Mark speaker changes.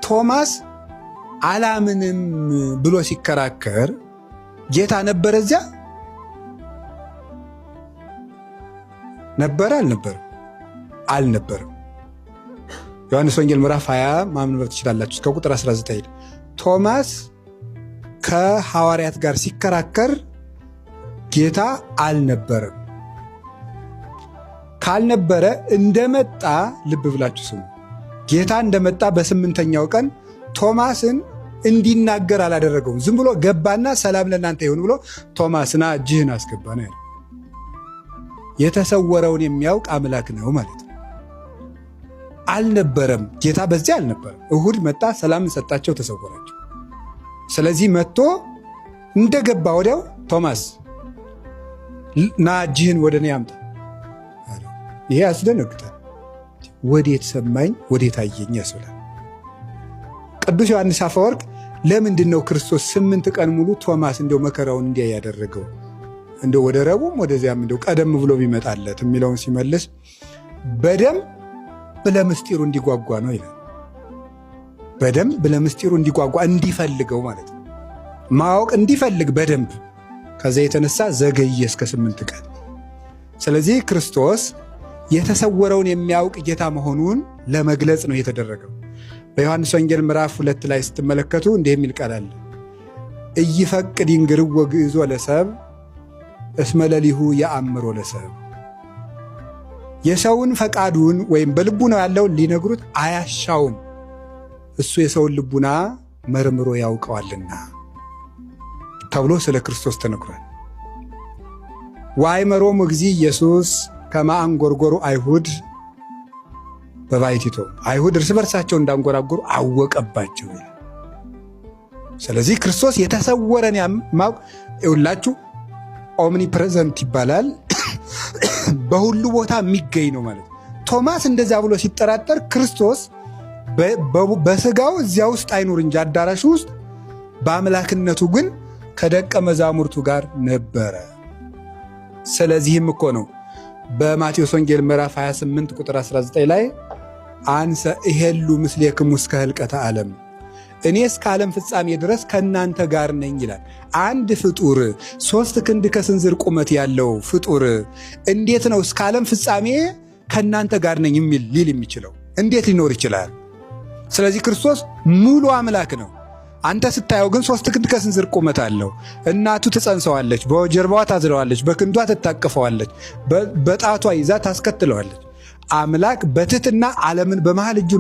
Speaker 1: ቶማስ አላምንም ብሎ ሲከራከር ጌታ ነበረ እዚያ? ነበረ አልነበረም? ዮሐንስ ወንጌል ምዕራፍ 20 ማንበብ ትችላላችሁ እስከ ቁጥር 19። ቶማስ ከሐዋርያት ጋር ሲከራከር ጌታ አልነበረም። ካልነበረ እንደመጣ ልብ ብላችሁ ስሙ። ጌታ እንደመጣ በስምንተኛው ቀን ቶማስን እንዲናገር አላደረገውም። ዝም ብሎ ገባና ሰላም ለእናንተ ይሁን ብሎ ቶማስና እጅህን አስገባ ነው ያለው። የተሰወረውን የሚያውቅ አምላክ ነው ማለት ነው። አልነበረም፣ ጌታ በዚያ አልነበረም። እሁድ መጣ፣ ሰላም ሰጣቸው፣ ተሰወራቸው። ስለዚህ መጥቶ እንደገባ ወዲያው ቶማስ ና እጅህን ወደ እኔ አምጣ። ይሄ ያስደነግጣል። ወዴት ሰማኝ ወዴት አየኝ ያስብላል። ቅዱስ ዮሐንስ አፈወርቅ ለምንድን ነው ክርስቶስ 8 ቀን ሙሉ ቶማስ እንደው መከራውን እንዲያ ያደረገው እንደው ወደ ረቡዕም ወደዚያም እንደው ቀደም ብሎ ቢመጣለት የሚለውን ሲመልስ በደንብ ለምስጢሩ እንዲጓጓ ነው ይላል። በደንብ ለምስጢሩ እንዲጓጓ እንዲፈልገው ማለት ነው። ማወቅ እንዲፈልግ በደንብ ከዚያ የተነሳ ዘገየ እስከ 8 ቀን። ስለዚህ ክርስቶስ የተሰወረውን የሚያውቅ ጌታ መሆኑን ለመግለጽ ነው የተደረገው። በዮሐንስ ወንጌል ምዕራፍ 2 ላይ ስትመለከቱ እንዲህ የሚል ቃል አለ። ኢይፈቅድ ይንግርዎ ግዕዞ ለሰብ እስመ ለሊሁ የአምሮ ለሰብ። የሰውን ፈቃዱን ወይም በልቡናው ያለውን ሊነግሩት አያሻውም፣ እሱ የሰውን ልቡና መርምሮ ያውቀዋልና ተብሎ ስለ ክርስቶስ ተነግሯል። ወአእመሮሙ እግዚእ ኢየሱስ ከመ አንጐርጐሩ አይሁድ በባሕቲቶሙ፣ አይሁድ እርስ በርሳቸው እንዳንጎራጎሩ አወቀባቸው። ስለዚህ ክርስቶስ የተሰወረን ማወቅ ይውላችሁ ኦምኒ ፕሬዘንት ይባላል። በሁሉ ቦታ የሚገኝ ነው ማለት። ቶማስ እንደዛ ብሎ ሲጠራጠር ክርስቶስ በስጋው እዚያ ውስጥ አይኑር እንጂ አዳራሹ ውስጥ በአምላክነቱ ግን ከደቀ መዛሙርቱ ጋር ነበረ። ስለዚህም እኮ ነው በማቴዎስ ወንጌል ምዕራፍ 28 ቁጥር 19 ላይ አንሰ እሄሉ ምስሌክሙ እስከ ህልቀተ ዓለም፣ እኔ እስከ ዓለም ፍጻሜ ድረስ ከእናንተ ጋር ነኝ ይላል። አንድ ፍጡር 3 ክንድ ከስንዝር ቁመት ያለው ፍጡር እንዴት ነው እስከ ዓለም ፍጻሜ ከእናንተ ጋር ነኝ ሊል የሚችለው? እንዴት ሊኖር ይችላል? ስለዚህ ክርስቶስ ሙሉ አምላክ ነው። አንተ ስታየው ግን 3 ክንድ ከስንዝር ቁመት አለው። እናቱ ትጸንሰዋለች፣ በጀርባዋ ታዝለዋለች፣ በክንዷ ትታቅፈዋለች፣ በጣቷ ይዛ ታስከትለዋለች። አምላክ በትሕትና ዓለምን በመሃል እጁ